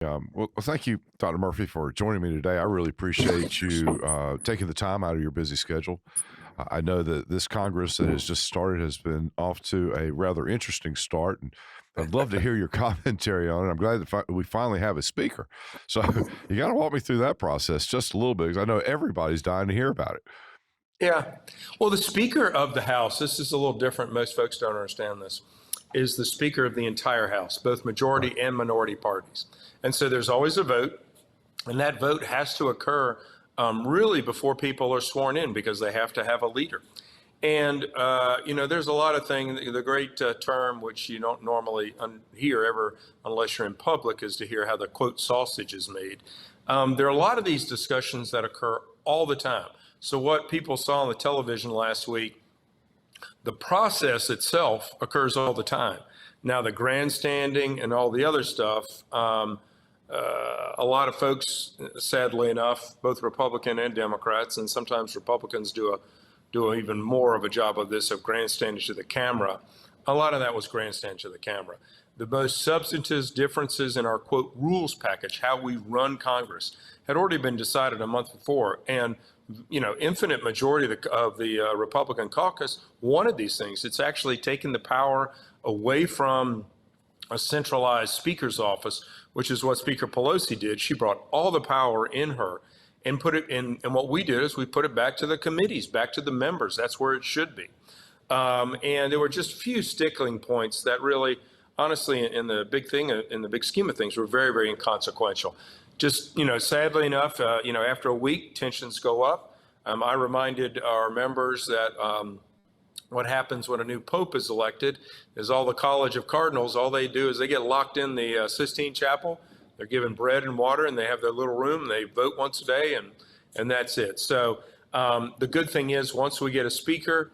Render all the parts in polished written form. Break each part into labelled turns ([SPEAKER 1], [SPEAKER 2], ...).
[SPEAKER 1] Well, thank you, Dr. Murphy, for joining me today. I really appreciate you taking the time out of your busy schedule. I know that this Congress that has just started has been off to a rather interesting start, and I'd love to hear your commentary on it. I'm glad that we finally have a speaker. So you got to walk me through that process just a little bit, because I know everybody's dying to hear about it.
[SPEAKER 2] Yeah. Well, the Speaker of the House, this is a little different. Most folks don't understand this, is the Speaker of the entire House, both
[SPEAKER 1] Right.
[SPEAKER 2] majority and minority parties. And so there's always a vote, and that vote has to occur really before people are sworn in because they have to have a leader. And, there's a lot of things. The great term, which you don't normally hear ever unless you're in public, is to hear how the quote sausage is made. There are a lot of these discussions that occur all the time. So what people saw on the television last week, the process itself occurs all the time. Now, the grandstanding and all the other stuff, a lot of folks, sadly enough, both Republican and Democrats, and sometimes Republicans do even more of a job of this, of grandstanding to the camera. A lot of that was grandstanding to the camera. The most substantive differences in our quote rules package, how we run Congress, had already been decided a month before, and infinite majority of the Republican caucus wanted these things. It's actually taken the power away from a centralized speaker's office, which is what Speaker Pelosi did. She brought all the power in her and put it in. And what we did is we put it back to the committees, back to the members. That's where it should be. And there were just few stickling points that really, honestly, in the big scheme of things, were very, very inconsequential. Just, sadly enough, after a week, tensions go up. I reminded our members that what happens when a new pope is elected is all the College of Cardinals, all they do is they get locked in the Sistine Chapel. They're given bread and water, and they have their little room. And they vote once a day, and that's it. So the good thing is, once we get a speaker,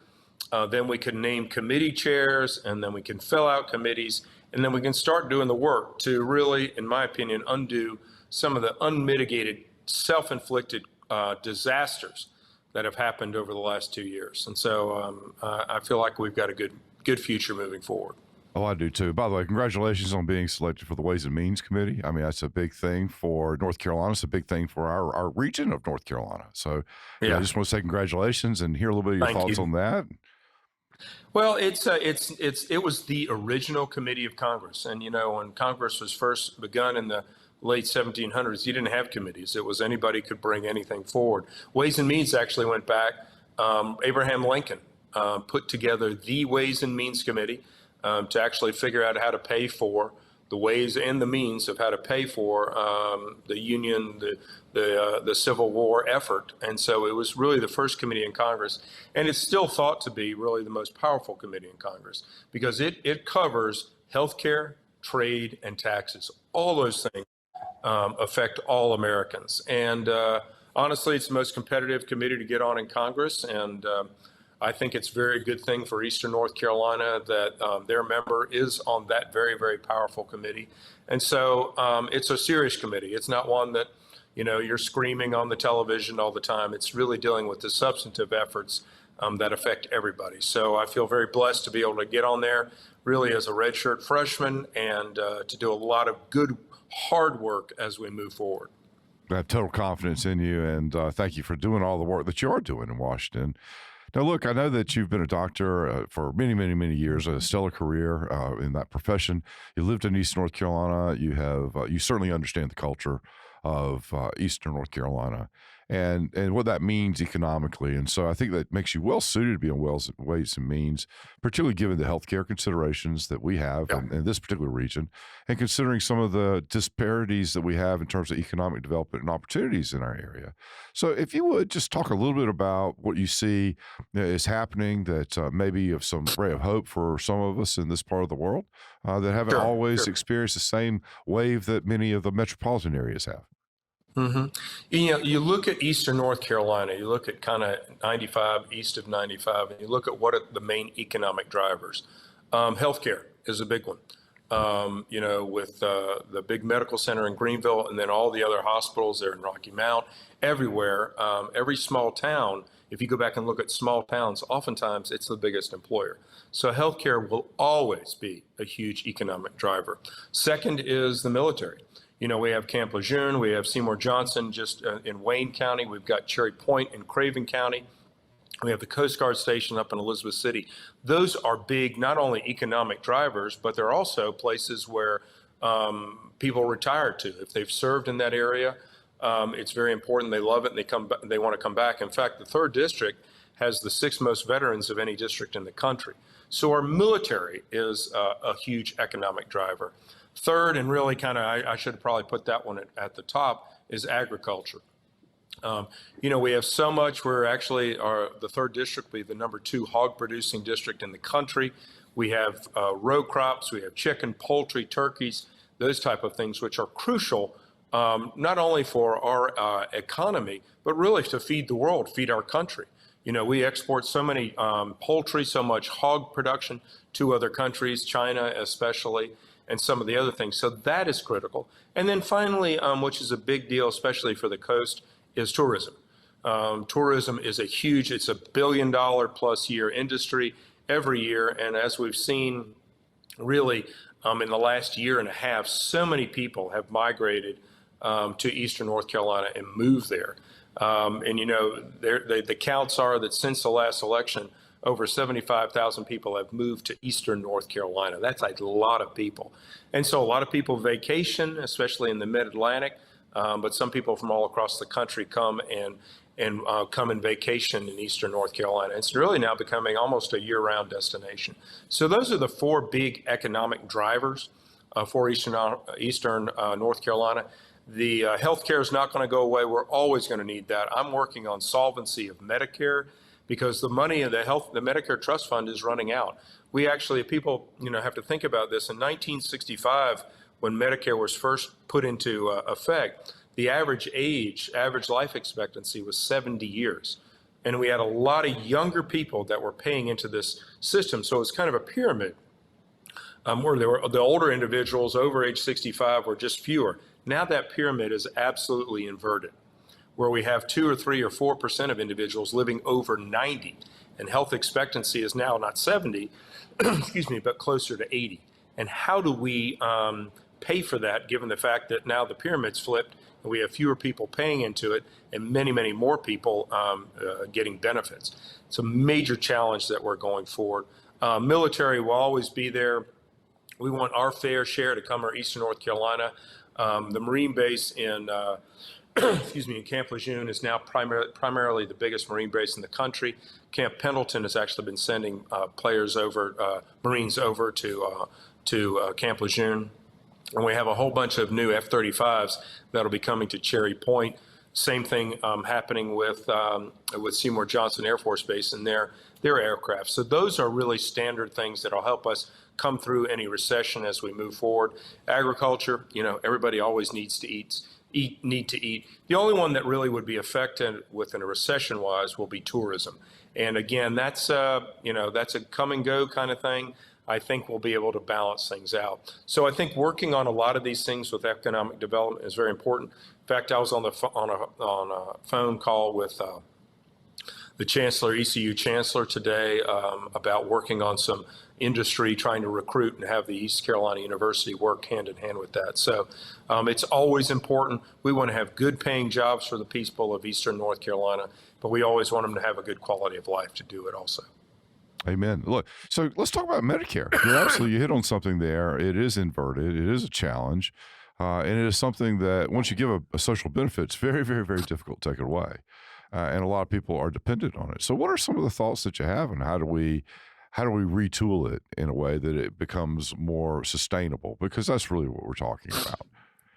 [SPEAKER 2] then we can name committee chairs, and then we can fill out committees, and then we can start doing the work to really, in my opinion, undo some of the unmitigated, self-inflicted disasters that have happened over the last 2 years. And so I feel like we've got a good future moving forward.
[SPEAKER 1] Oh, I do too. By the way, congratulations on being selected for the Ways and Means Committee. I mean, that's a big thing for North Carolina. It's a big thing for our region of North Carolina. So, yeah, I
[SPEAKER 2] Yeah,
[SPEAKER 1] just want to say congratulations and hear a little bit of your
[SPEAKER 2] thank
[SPEAKER 1] thoughts
[SPEAKER 2] you.
[SPEAKER 1] on that.
[SPEAKER 2] Well, it was the original committee of Congress, and when Congress was first begun in the late 1700s, you didn't have committees. It was anybody could bring anything forward. Ways and Means actually went back. Abraham Lincoln put together the Ways and Means Committee to actually figure out how to pay for the ways and the means of how to pay for the Union, the Civil War effort. And so it was really the first committee in Congress. And it's still thought to be really the most powerful committee in Congress because it covers healthcare, trade, and taxes. All those things affect all Americans. And honestly, it's the most competitive committee to get on in Congress. And I think it's a very good thing for Eastern North Carolina that their member is on that very, very powerful committee. And so it's a serious committee. It's not one that, you're screaming on the television all the time. It's really dealing with the substantive efforts that affect everybody. So I feel very blessed to be able to get on there really as a redshirt freshman and to do a lot of good, hard work as we move forward.
[SPEAKER 1] I have total confidence in you, and thank you for doing all the work that you are doing in Washington. Now, look, I know that you've been a doctor for many, many, many years, a stellar career in that profession. You lived in East North Carolina. You certainly understand the culture of Eastern North Carolina and what that means economically. And so I think that makes you well suited to be on Ways and Means, particularly given the healthcare considerations that we have
[SPEAKER 2] Yeah.
[SPEAKER 1] in this particular region, and considering some of the disparities that we have in terms of economic development and opportunities in our area. So if you would just talk a little bit about what you see is happening that maybe of some ray of hope for some of us in this part of the world that haven't
[SPEAKER 2] Sure,
[SPEAKER 1] always
[SPEAKER 2] sure.
[SPEAKER 1] experienced the same wave that many of the metropolitan areas have.
[SPEAKER 2] hmm you look at Eastern North Carolina, you look at kind of 95, east of 95, and you look at what are the main economic drivers. Healthcare is a big one. With the big medical center in Greenville and then all the other hospitals there in Rocky Mount, everywhere, every small town, if you go back and look at small towns, oftentimes it's the biggest employer. So healthcare will always be a huge economic driver. Second is the military. We have Camp Lejeune, we have Seymour Johnson just in Wayne County, we've got Cherry Point in Craven County. We have the Coast Guard station up in Elizabeth City. Those are big, not only economic drivers, but they're also places where people retire to. If they've served in that area, it's very important. They love it, and they want to come back. In fact, the 3rd District has the 6th most veterans of any district in the country. So our military is a huge economic driver. Third, and really I should have probably put that one at the top, is agriculture. We have so much. We're actually, the 3rd District will be the number 2 hog producing district in the country. We have row crops, we have chicken, poultry, turkeys, those type of things, which are crucial not only for our economy, but really to feed the world, feed our country. We export so many poultry, so much hog production to other countries, China especially, and some of the other things. So that is critical. And then finally, which is a big deal, especially for the coast, is tourism. Tourism is it's a $1 billion plus year industry every year. And as we've seen really in the last year and a half, so many people have migrated to Eastern North Carolina and moved there. The counts are that since the last election, over 75,000 people have moved to Eastern North Carolina. That's a lot of people. And so a lot of people vacation, especially in the mid-Atlantic, but some people from all across the country come and vacation in Eastern North Carolina. It's really now becoming almost a year-round destination. So those are the 4 big economic drivers for Eastern North Carolina. The healthcare is not going to go away. We're always going to need that. I'm working on solvency of Medicare because the money in the Medicare Trust Fund is running out. We actually, people, have to think about this. In 1965, when Medicare was first put into effect, the average life expectancy was 70 years. And we had a lot of younger people that were paying into this system. So it was kind of a pyramid where the older individuals over age 65 were just fewer. Now that pyramid is absolutely inverted, where we have 2 or 3 or 4% of individuals living over 90, and health expectancy is now not 70, but closer to 80. And how do we pay for that, given the fact that now the pyramid's flipped and we have fewer people paying into it and many, many more people getting benefits? It's a major challenge that we're going forward. Military will always be there. We want our fair share to come to Eastern North Carolina. The Marine base in in Camp Lejeune is now primarily the biggest Marine base in the country. Camp Pendleton has actually been sending Marines over to Camp Lejeune. And we have a whole bunch of new F-35s that'll be coming to Cherry Point. Same thing happening with Seymour Johnson Air Force Base and their aircraft. So those are really standard things that'll help us come through any recession as we move forward. Agriculture, everybody always needs to eat. The only one that really would be affected within a recession-wise will be tourism. And again, that's a come and go kind of thing. I think we'll be able to balance things out. So I think working on a lot of these things with economic development is very important. In fact, I was on a phone call with the Chancellor, ECU Chancellor today about working on some industry, trying to recruit and have the East Carolina University work hand in hand with that. So it's always important. We want to have good paying jobs for the people of Eastern North Carolina, but we always want them to have a good quality of life to do it also.
[SPEAKER 1] Amen. Look, so let's talk about Medicare. You hit on something there. It is inverted. It is a challenge. And it is something that once you give a social benefit, it's very, very, very difficult to take it away. And a lot of people are dependent on it. So what are some of the thoughts that you have, and how do we retool it in a way that it becomes more sustainable? Because that's really what we're talking about.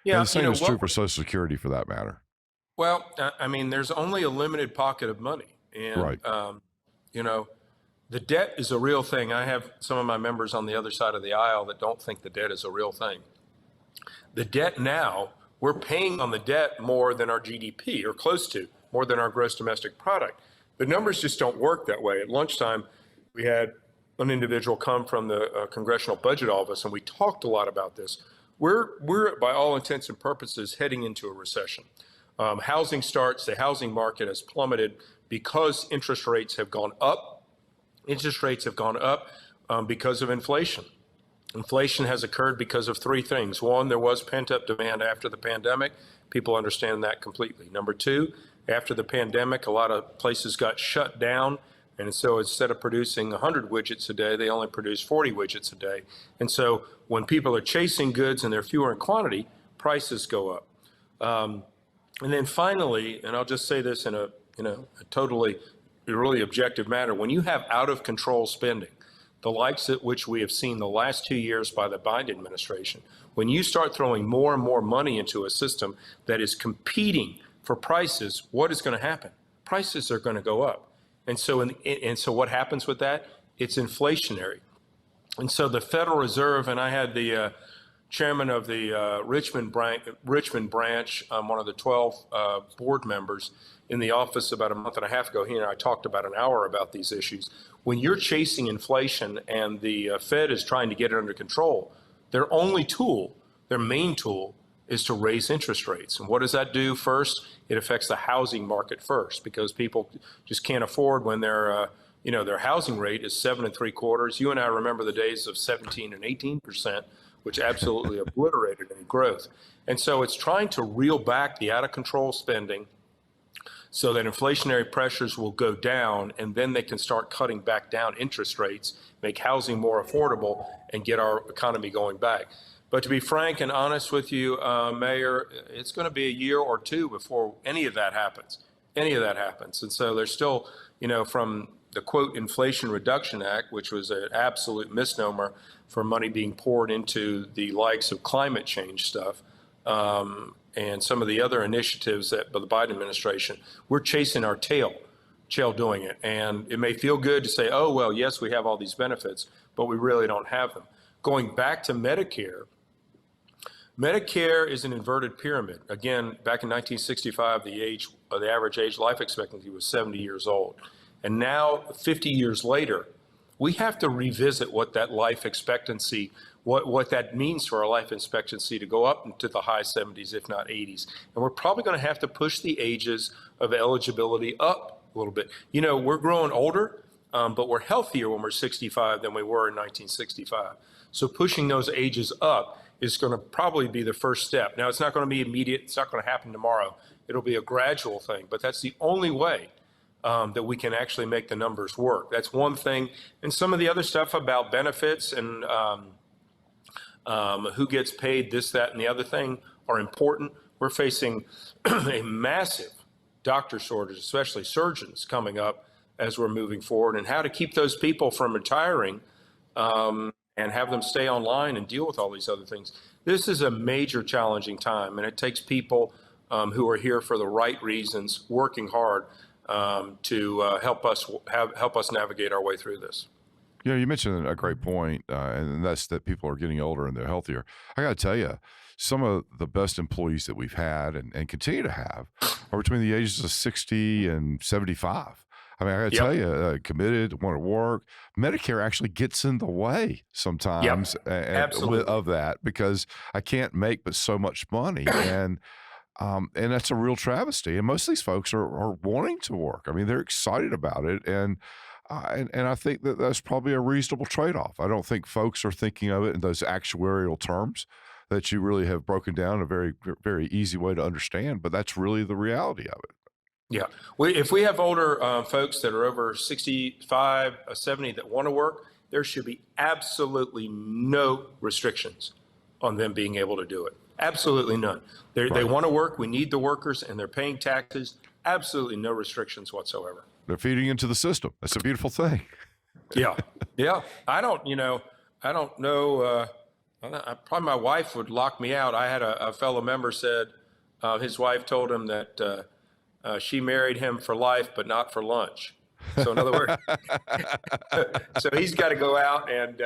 [SPEAKER 2] Yeah,
[SPEAKER 1] and the same is true for Social Security for that matter.
[SPEAKER 2] Well, I mean, there's only a limited pocket of money. And,
[SPEAKER 1] right.
[SPEAKER 2] The debt is a real thing. I have some of my members on the other side of the aisle that don't think the debt is a real thing. The debt now, we're paying on the debt more than our GDP, or close to, more than our gross domestic product. The numbers just don't work that way. At lunchtime, we had an individual come from the Congressional Budget Office, and we talked a lot about this. We're by all intents and purposes heading into a recession. Housing starts, the housing market has plummeted because interest rates have gone up. Interest rates have gone up because of inflation. Inflation has occurred because of three things. One, there was pent-up demand after the pandemic. People understand that completely. Number two, after the pandemic, a lot of places got shut down. And so instead of producing 100 widgets a day, they only produce 40 widgets a day. And so when people are chasing goods and they're fewer in quantity, prices go up. And then finally, and I'll just say this in a totally really objective manner, when you have out of control spending, the likes at which we have seen the last 2 years by the Biden administration, when you start throwing more and more money into a system that is competing for prices, what is going to happen? Prices are going to go up. And so what happens with that? It's inflationary. And so the Federal Reserve, and I had the chairman of the Richmond branch, one of the 12 board members in the office about a month and a half ago. He and I talked about an hour about these issues. When you're chasing inflation and the Fed is trying to get it under control, their only tool, their main tool, is to raise interest rates. And what does that do? First, it affects the housing market first, because people just can't afford when their housing rate is 7 3/4. You and I remember the days of 17 and 18%, which absolutely obliterated any growth. And so it's trying to reel back the out of control spending so that inflationary pressures will go down, and then they can start cutting back down interest rates, make housing more affordable, and get our economy going back. But to be frank and honest with you, Mayor, it's going to be a year or two before any of that happens. And so there's still, from the quote Inflation Reduction Act, which was an absolute misnomer for money being poured into the likes of climate change stuff, and some of the other initiatives that by the Biden administration, we're chasing our tail doing it. And it may feel good to say, oh, well, yes, we have all these benefits, but we really don't have them. Going back to Medicare is an inverted pyramid. Again, back in 1965, the average age life expectancy was 70 years old. And now, 50 years later, we have to revisit what that life expectancy, what that means for our life expectancy to go up into the high 70s, if not 80s. And we're probably going to have to push the ages of eligibility up a little bit. We're growing older, but we're healthier when we're 65 than we were in 1965. So pushing those ages up is going to probably be the first step. Now, it's not going to be immediate. It's not going to happen tomorrow. It'll be a gradual thing, but that's the only way that we can actually make the numbers work. That's one thing. And some of the other stuff about benefits and who gets paid this, that, and the other thing are important. We're facing a massive doctor shortage, especially surgeons, coming up as we're moving forward, and how to keep those people from retiring and have them stay online and deal with all these other things. This is a major challenging time, and it takes people who are here for the right reasons, working hard to help us navigate our way through this.
[SPEAKER 1] You mentioned a great point, and that's that people are getting older and they're healthier. I got to tell you, some of the best employees that we've had and continue to have are between the ages of 60 and 75. I mean, I got to tell you, committed, want to work. Medicare actually gets in the way sometimes of that, because I can't make but so much money. And that's a real travesty. And most of these folks are wanting to work. I mean, they're excited about it. And I think that that's probably a reasonable trade-off. I don't think folks are thinking of it in those actuarial terms that you really have broken down in a very, very easy way to understand, but that's really the reality of it.
[SPEAKER 2] Yeah. If we have older folks that are over 65, 70 that want to work, there should be absolutely no restrictions on them being able to do it. Absolutely none. They want to work. We need the workers, and they're paying taxes. Absolutely no restrictions whatsoever.
[SPEAKER 1] They're feeding into the system. That's a beautiful thing.
[SPEAKER 2] Yeah. I don't know. Probably my wife would lock me out. I had a fellow member said his wife told him that she married him for life, but not for lunch. So in other words, so he's got to go out and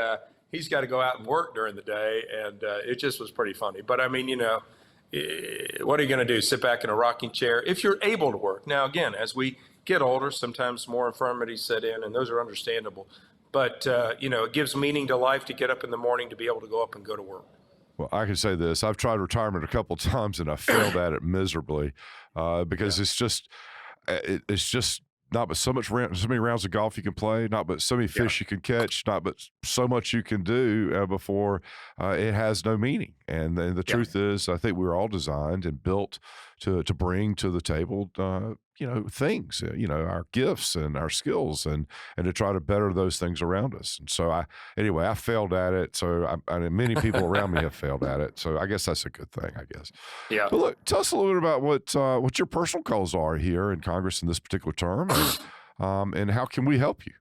[SPEAKER 2] work during the day, and it just was pretty funny. But I mean, what are you going to do? Sit back in a rocking chair if you're able to work? Now, again, as we get older, sometimes more infirmities set in, and those are understandable. But it gives meaning to life to get up in the morning to be able to go up and go to work.
[SPEAKER 1] Well, I can say this. I've tried retirement a couple of times, and I failed at it miserably because it's just not but so many rounds of golf you can play, not but so many fish you can catch, not but so much you can do before it has no meaning. And the truth is, I think we were all designed and built to bring to the table, things, our gifts and our skills, and to try to better those things around us. And so I failed at it. So many people around me have failed at it. So I guess that's a good thing, I guess.
[SPEAKER 2] Yeah.
[SPEAKER 1] But look, tell us a little bit about what your personal goals are here in Congress in this particular term, and how can we help you?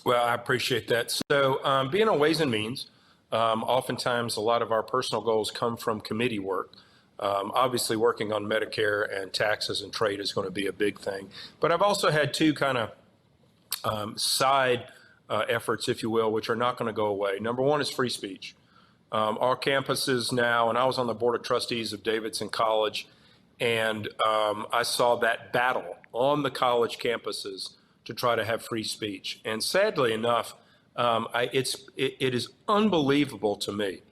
[SPEAKER 2] Well, I appreciate that. So being on Ways and Means, oftentimes a lot of our personal goals come from committee work. Obviously, working on Medicare and taxes and trade is going to be a big thing. But I've also had two kind of side efforts, if you will, which are not going to go away. Number one is free speech. Our campuses now, and I was on the board of trustees of Davidson College, and I saw that battle on the college campuses to try to have free speech. And sadly enough, it is unbelievable to me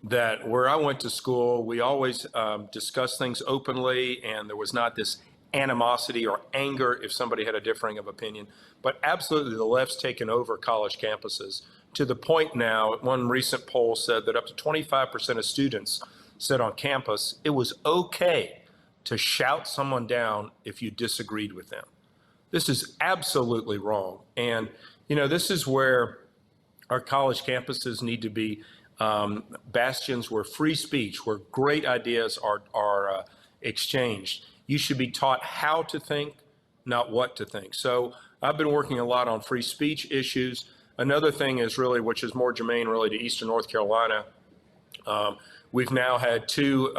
[SPEAKER 2] that where I went to school, we always discussed things openly, and there was not this animosity or anger if somebody had a differing of opinion. But absolutely, the left's taken over college campuses to the point now, one recent poll said that up to 25% of students said on campus it was okay to shout someone down if you disagreed with them. This is absolutely wrong. And, this is where our college campuses need to be bastions where free speech, where great ideas are exchanged. You should be taught how to think, not what to think. So I've been working a lot on free speech issues. Another thing is really, which is more germane really to Eastern North Carolina, we've now had two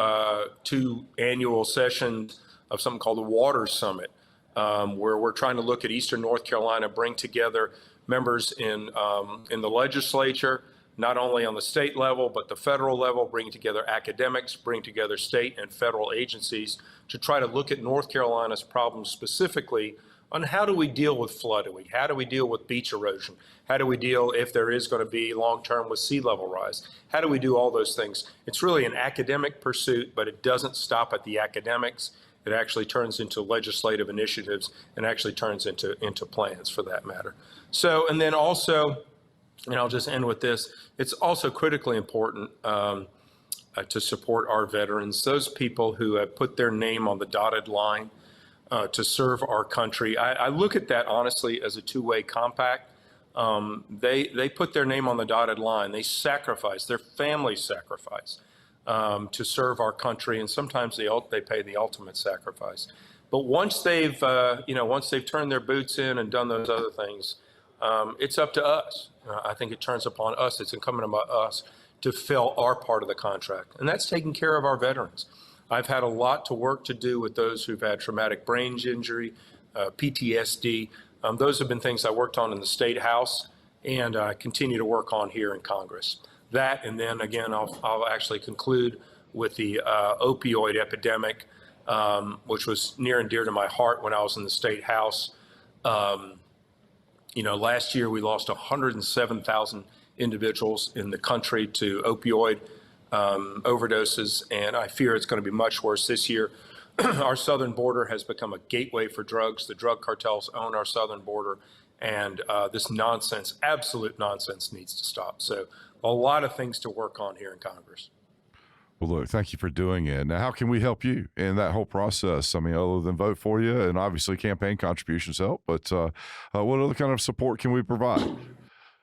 [SPEAKER 2] annual sessions of something called the Water Summit, where we're trying to look at Eastern North Carolina, bring together members in the legislature, not only on the state level, but the federal level, bring together academics, bring together state and federal agencies to try to look at North Carolina's problems specifically on how do we deal with flooding, how do we deal with beach erosion, how do we deal, if there is going to be long-term, with sea level rise, how do we do all those things? It's really an academic pursuit, but it doesn't stop at the academics. It actually turns into legislative initiatives and actually turns into plans for that matter. So, and then also, and I'll just end with this, it's also critically important to support our veterans, those people who have put their name on the dotted line to serve our country. I look at that honestly as a two-way compact. They put their name on the dotted line. They sacrifice, their families sacrifice to serve our country, and sometimes they pay the ultimate sacrifice. But once they've turned their boots in and done those other things, it's up to us. I think it turns upon us. It's incumbent upon us to fill our part of the contract, and that's taking care of our veterans. I've had a lot to work to do with those who've had traumatic brain injury, PTSD. Those have been things I worked on in the State House and I continue to work on here in Congress. That, and then again, I'll actually conclude with the opioid epidemic, which was near and dear to my heart when I was in the State House. Last year we lost 107,000 individuals in the country to opioid overdoses, and I fear it's going to be much worse this year. Our southern border has become a gateway for drugs. The drug cartels own our southern border, and this nonsense, absolute nonsense, needs to stop. So a lot of things to work on here in Congress.
[SPEAKER 1] Well, look, thank you for doing it. Now, how can we help you in that whole process? I mean, other than vote for you, and obviously campaign contributions help, but what other kind of support can we provide?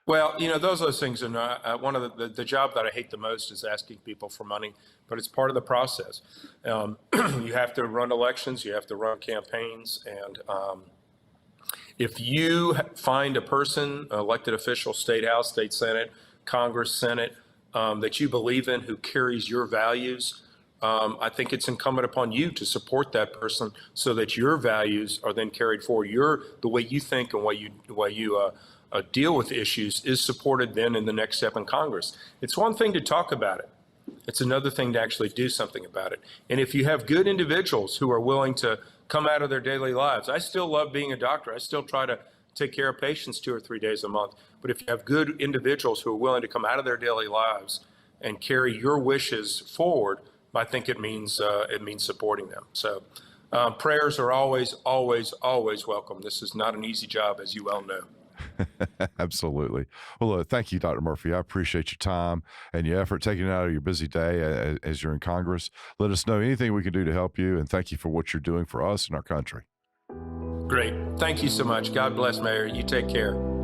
[SPEAKER 2] Well, those things are not, one of the job that I hate the most is asking people for money, but it's part of the process. You have to run elections, you have to run campaigns, and if you find a person, elected official, state house, state senate, Congress, Senate, that you believe in, who carries your values, I think it's incumbent upon you to support that person so that your values are then carried forward. The way you think and the way you deal with issues is supported then in the next step in Congress. It's one thing to talk about it. It's another thing to actually do something about it. And if you have good individuals who are willing to come out of their daily lives, I still love being a doctor. I still try to take care of patients 2 or 3 days a month. But if you have good individuals who are willing to come out of their daily lives and carry your wishes forward, I think it means supporting them. So Prayers are always, always, always welcome. This is not an easy job, as you well know.
[SPEAKER 1] Absolutely. Well, thank you, Dr. Murphy. I appreciate your time and your effort taking it out of your busy day as you're in Congress. Let us know anything we can do to help you, and thank you for what you're doing for us and our country.
[SPEAKER 2] Great. Thank you so much. God bless, Mayor. You take care.